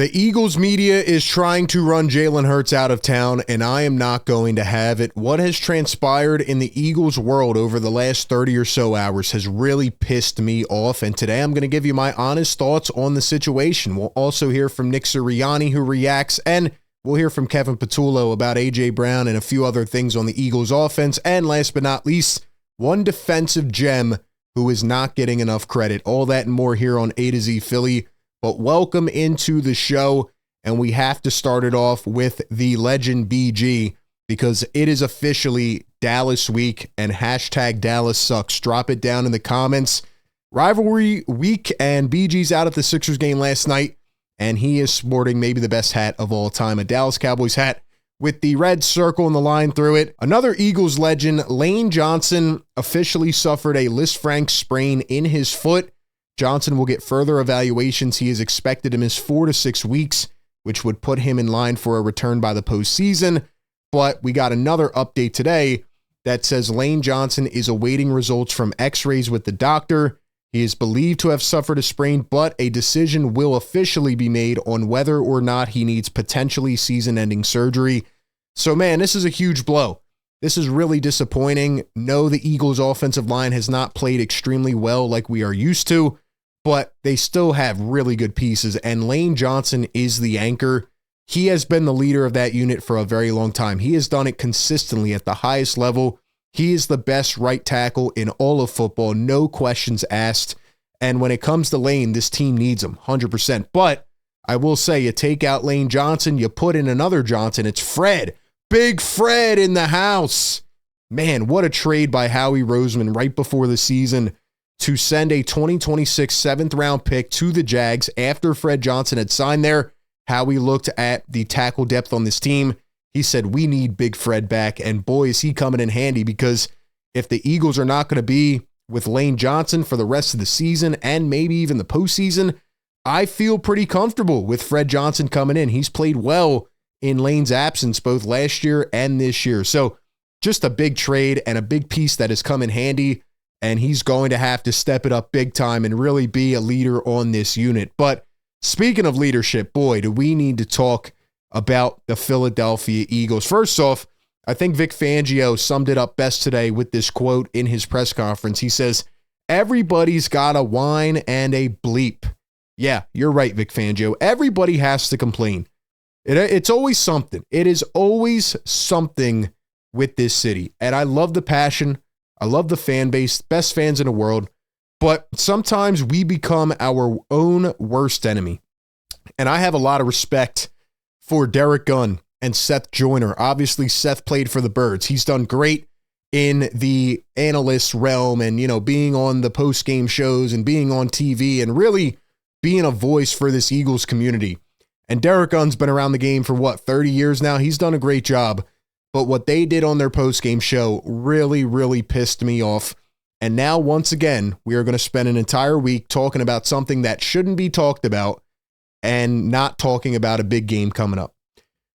The Eagles media is trying to run Jalen Hurts out of town, and I am not going to have it. What has transpired in the Eagles world over the last 30 or so hours has really pissed me off, and today I'm going to give you my honest thoughts on the situation. We'll also hear from Nick Sirianni, who reacts, and we'll hear from Kevin Patullo about A.J. Brown and a few other things on the Eagles offense, and last but not least, one defensive gem who is not getting enough credit. All that and more here on A to Z Philly. But welcome into the show, and we have to start it off with the legend BG because it is officially Dallas week and hashtag Dallas sucks. Drop it down in the comments. Rivalry week, and BG's out at the Sixers game last night, and he is sporting maybe the best hat of all time, a Dallas Cowboys hat with the red circle and the line through it. Another Eagles legend, Lane Johnson, officially suffered a Lisfranc sprain in his foot. Johnson will get further evaluations. He is expected to miss 4 to 6 weeks, which would put him in line for a return by the postseason. But we got another update today that says Lane Johnson is awaiting results from x-rays with the doctor. He is believed to have suffered a sprain, but a decision will officially be made on whether or not he needs potentially season-ending surgery. So, man, this is a huge blow. This is really disappointing. No, the Eagles' offensive line has not played extremely well like we are used to, but they still have really good pieces, and Lane Johnson is the anchor. He has been the leader of that unit for a very long time. He has done it consistently at the highest level. He is the best right tackle in all of football, no questions asked. And when it comes to Lane, this team needs him 100%. But I will say, you take out Lane Johnson, you put in another Johnson. It's Fred. Big Fred in the house. Man, what a trade by Howie Roseman right before the season to send a 2026 7th-round pick to the Jags after Fred Johnson had signed there. Howie looked at the tackle depth on this team. He said, we need Big Fred back, and boy, is he coming in handy, because if the Eagles are not going to be with Lane Johnson for the rest of the season and maybe even the postseason, I feel pretty comfortable with Fred Johnson coming in. He's played well in Lane's absence both last year and this year. So just a big trade and a big piece that has come in handy, and he's going to have to step it up big time and really be a leader on this unit. But speaking of leadership, boy, do we need to talk about the Philadelphia Eagles. First off, I think Vic Fangio summed it up best today with this quote in his press conference. He says, everybody's got a whine and a bleep. Yeah, you're right, Vic Fangio. Everybody has to complain. It's always something. It is always something with this city. And I love the passion. I love the fan base, best fans in the world. But sometimes we become our own worst enemy. And I have a lot of respect for Derek Gunn and Seth Joyner. Obviously, Seth played for the Birds. He's done great in the analyst realm and, being on the post-game shows and being on TV and really being a voice for this Eagles community. And Derek Gunn's been around the game for 30 years now. He's done a great job. But what they did on their post-game show really, really pissed me off. And now, once again, we are going to spend an entire week talking about something that shouldn't be talked about and not talking about a big game coming up.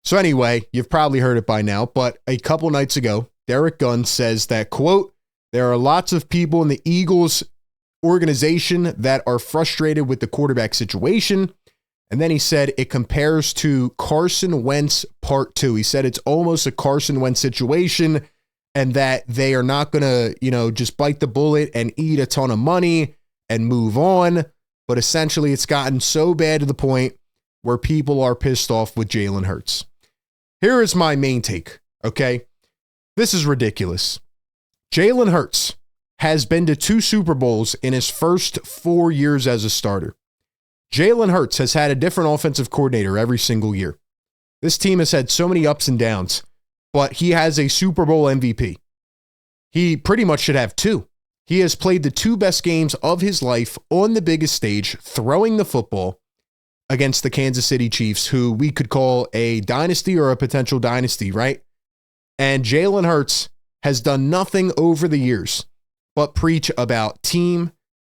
So anyway, you've probably heard it by now, but a couple nights ago, Derek Gunn says that, quote, there are lots of people in the Eagles organization that are frustrated with the quarterback situation. And then he said it compares to Carson Wentz part 2. He said it's almost a Carson Wentz situation and that they are not going to, just bite the bullet and eat a ton of money and move on. But essentially it's gotten so bad to the point where people are pissed off with Jalen Hurts. Here is my main take, okay? This is ridiculous. Jalen Hurts has been to 2 Super Bowls in his first 4 years as a starter. Jalen Hurts has had a different offensive coordinator every single year. This team has had so many ups and downs, but he has a Super Bowl MVP. He pretty much should have 2. He has played the 2 best games of his life on the biggest stage, throwing the football against the Kansas City Chiefs, who we could call a dynasty or a potential dynasty, right? And Jalen Hurts has done nothing over the years but preach about team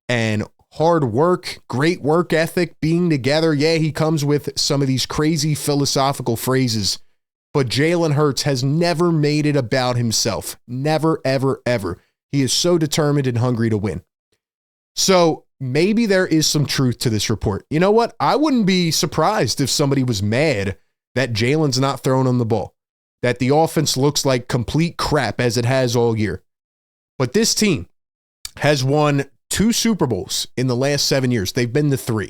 and hard work, great work ethic, being together. Yeah, he comes with some of these crazy philosophical phrases, but Jalen Hurts has never made it about himself. Never, ever, ever. He is so determined and hungry to win. So maybe there is some truth to this report. You know what? I wouldn't be surprised if somebody was mad that Jalen's not throwing on the ball, that the offense looks like complete crap as it has all year. But this team has won 2 Super Bowls in the last 7 years. They've been to 3.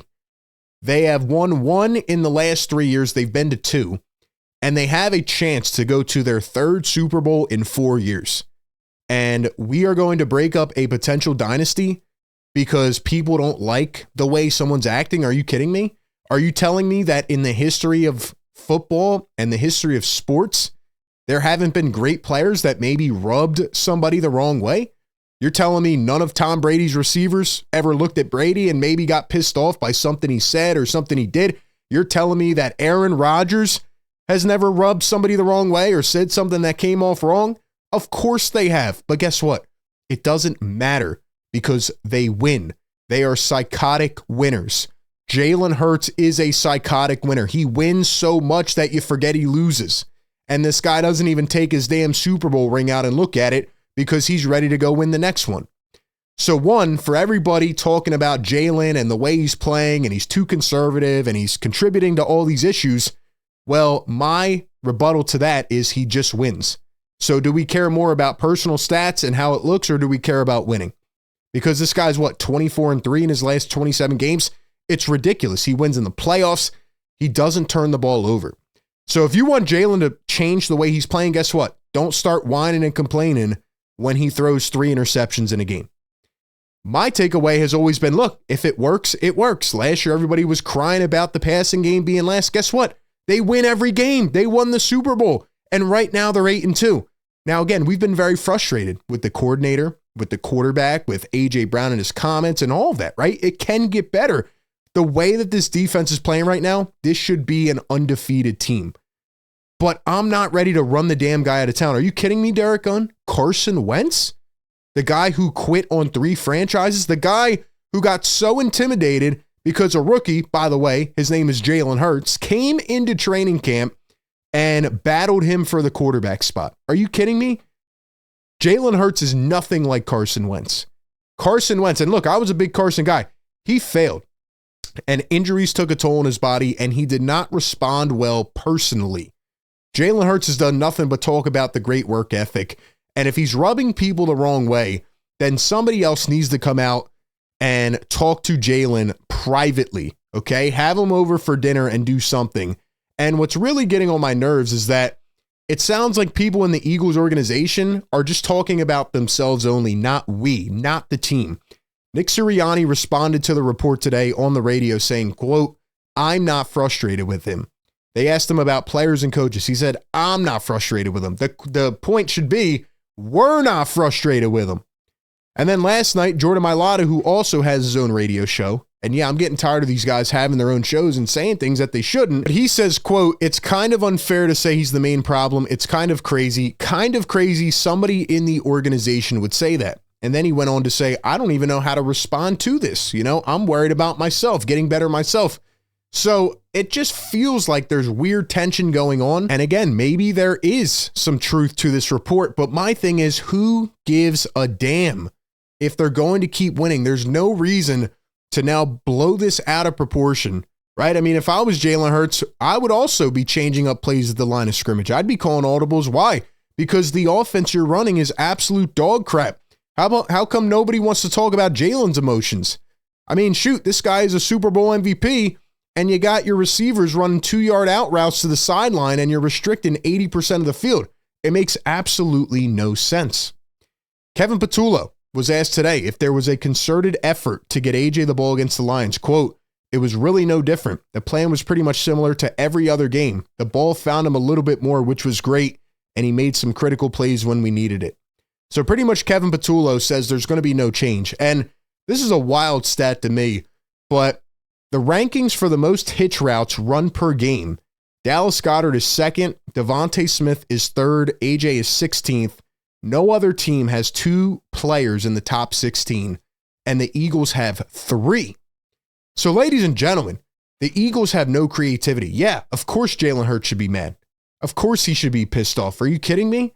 They have won 1 in the last 3 years. They've been to 2. And they have a chance to go to their 3rd Super Bowl in 4 years. And we are going to break up a potential dynasty because people don't like the way someone's acting. Are you kidding me? Are you telling me that in the history of football and the history of sports, there haven't been great players that maybe rubbed somebody the wrong way? You're telling me none of Tom Brady's receivers ever looked at Brady and maybe got pissed off by something he said or something he did? You're telling me that Aaron Rodgers has never rubbed somebody the wrong way or said something that came off wrong? Of course they have. But guess what? It doesn't matter because they win. They are psychotic winners. Jalen Hurts is a psychotic winner. He wins so much that you forget he loses. And this guy doesn't even take his damn Super Bowl ring out and look at it because he's ready to go win the next one. So one, for everybody talking about Jalen and the way he's playing and he's too conservative and he's contributing to all these issues, well, my rebuttal to that is he just wins. So do we care more about personal stats and how it looks, or do we care about winning? Because this guy's 24-3 in his last 27 games? It's ridiculous. He wins in the playoffs. He doesn't turn the ball over. So if you want Jalen to change the way he's playing, guess what? Don't start whining and complaining when he throws 3 interceptions in a game. My takeaway has always been, look, if it works, it works. Last year, everybody was crying about the passing game being last. Guess what? They win every game. They won the Super Bowl. And right now they're 8-2. Now, again, we've been very frustrated with the coordinator, with the quarterback, with A.J. Brown and his comments and all of that, right? It can get better. The way that this defense is playing right now, this should be an undefeated team. But I'm not ready to run the damn guy out of town. Are you kidding me, Derek Gunn? Carson Wentz? The guy who quit on 3 franchises? The guy who got so intimidated because a rookie, by the way, his name is Jalen Hurts, came into training camp and battled him for the quarterback spot. Are you kidding me? Jalen Hurts is nothing like Carson Wentz. Carson Wentz, and look, I was a big Carson guy. He failed. And injuries took a toll on his body, and he did not respond well personally. Jalen Hurts has done nothing but talk about the great work ethic. And if he's rubbing people the wrong way, then somebody else needs to come out and talk to Jalen privately, okay? Have him over for dinner and do something. And what's really getting on my nerves is that it sounds like people in the Eagles organization are just talking about themselves only, not we, not the team. Nick Sirianni responded to the report today on the radio saying, quote, "I'm not frustrated with him." They asked him about players and coaches. He said, "I'm not frustrated with him." The point should be, we're not frustrated with him. And then last night, Jordan Mailata, who also has his own radio show, and yeah, I'm getting tired of these guys having their own shows and saying things that they shouldn't. But he says, quote, "It's kind of unfair to say he's the main problem. It's kind of crazy. Kind of crazy somebody in the organization would say that." And then he went on to say, "I don't even know how to respond to this. You know, I'm worried about myself, getting better myself." So it just feels like there's weird tension going on. And again, maybe there is some truth to this report. But my thing is, who gives a damn? If they're going to keep winning, there's no reason to now blow this out of proportion, right? I mean, if I was Jalen Hurts, I would also be changing up plays at the line of scrimmage. I'd be calling audibles. Why? Because the offense you're running is absolute dog crap. How come nobody wants to talk about Jalen's emotions? I mean, shoot, this guy is a Super Bowl MVP, and you got your receivers running 2-yard out routes to the sideline, and you're restricting 80% of the field. It makes absolutely no sense. Kevin Patullo was asked today if there was a concerted effort to get AJ the ball against the Lions. Quote, "It was really no different. The plan was pretty much similar to every other game. The ball found him a little bit more, which was great, and he made some critical plays when we needed it." So pretty much Kevin Patullo says there's going to be no change. And this is a wild stat to me, but the rankings for the most hitch routes run per game, Dallas Goedert is second, Devontae Smith is third, AJ is 16th. No other team has 2 players in the top 16, and the Eagles have 3. So ladies and gentlemen, the Eagles have no creativity. Yeah, of course Jalen Hurts should be mad. Of course he should be pissed off. Are you kidding me?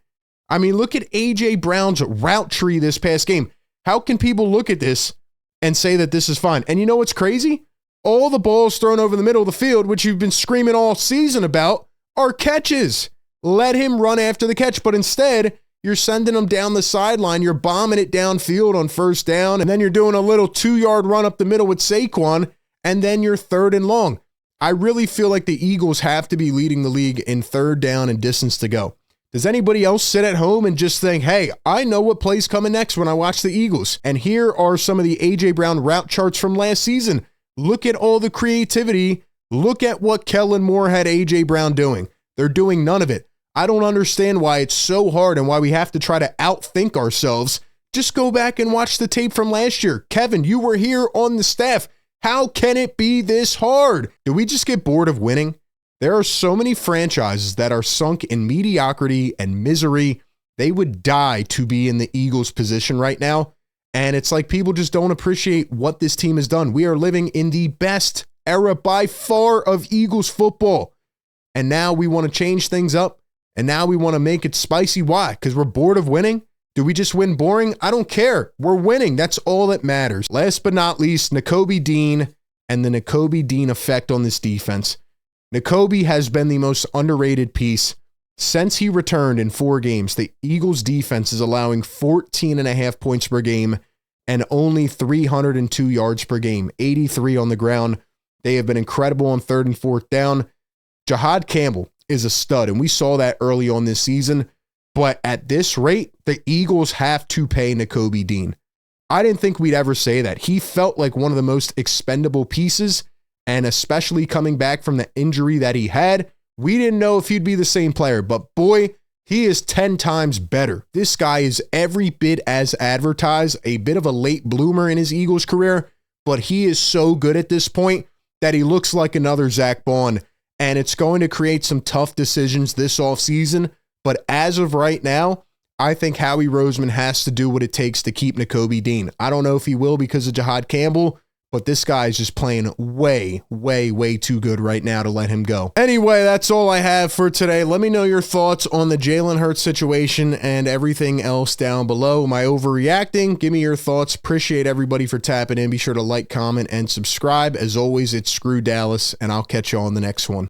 I mean, look at A.J. Brown's route tree this past game. How can people look at this and say that this is fine. And you know what's crazy? All the balls thrown over the middle of the field, which you've been screaming all season about, are catches. Let him run after the catch. But instead, you're sending him down the sideline. You're bombing it downfield on first down. And then you're doing a little 2-yard run up the middle with Saquon. And then you're 3rd and long. I really feel like the Eagles have to be leading the league in 3rd down and distance to go. Does anybody else sit at home and just think, hey, I know what play's coming next when I watch the Eagles? And here are some of the A.J. Brown route charts from last season. Look at all the creativity. Look at what Kellen Moore had A.J. Brown doing. They're doing none of it. I don't understand why it's so hard and why we have to try to outthink ourselves. Just go back and watch the tape from last year. Kevin, you were here on the staff. How can it be this hard? Did we just get bored of winning? There are so many franchises that are sunk in mediocrity and misery. They would die to be in the Eagles' position right now. And it's like people just don't appreciate what this team has done. We are living in the best era by far of Eagles football. And now we want to change things up. And now we want to make it spicy. Why? Because we're bored of winning? Do we just win boring? I don't care. We're winning. That's all that matters. Last but not least, Nakobe Dean and the Nakobe Dean effect on this defense. Nakobe has been the most underrated piece. Since he returned in 4 games, the Eagles defense is allowing 14.5 points per game and only 302 yards per game, 83 on the ground. They have been incredible on 3rd and 4th down. Jahad Campbell is a stud, and we saw that early on this season. But at this rate, the Eagles have to pay Nakobe Dean. I didn't think we'd ever say that. He felt like one of the most expendable pieces, and especially coming back from the injury that he had, we didn't know if he'd be the same player, but boy, he is 10 times better. This guy is every bit as advertised, a bit of a late bloomer in his Eagles career, but he is so good at this point that he looks like another Zach Bond, and it's going to create some tough decisions this offseason. But as of right now, I think Howie Roseman has to do what it takes to keep Nakobe Dean. I don't know if he will because of Jahad Campbell, but this guy is just playing way, way, way too good right now to let him go. Anyway, that's all I have for today. Let me know your thoughts on the Jalen Hurts situation and everything else down below. Am I overreacting? Give me your thoughts. Appreciate everybody for tapping in. Be sure to like, comment, and subscribe. As always, it's Screw Dallas, and I'll catch you on the next one.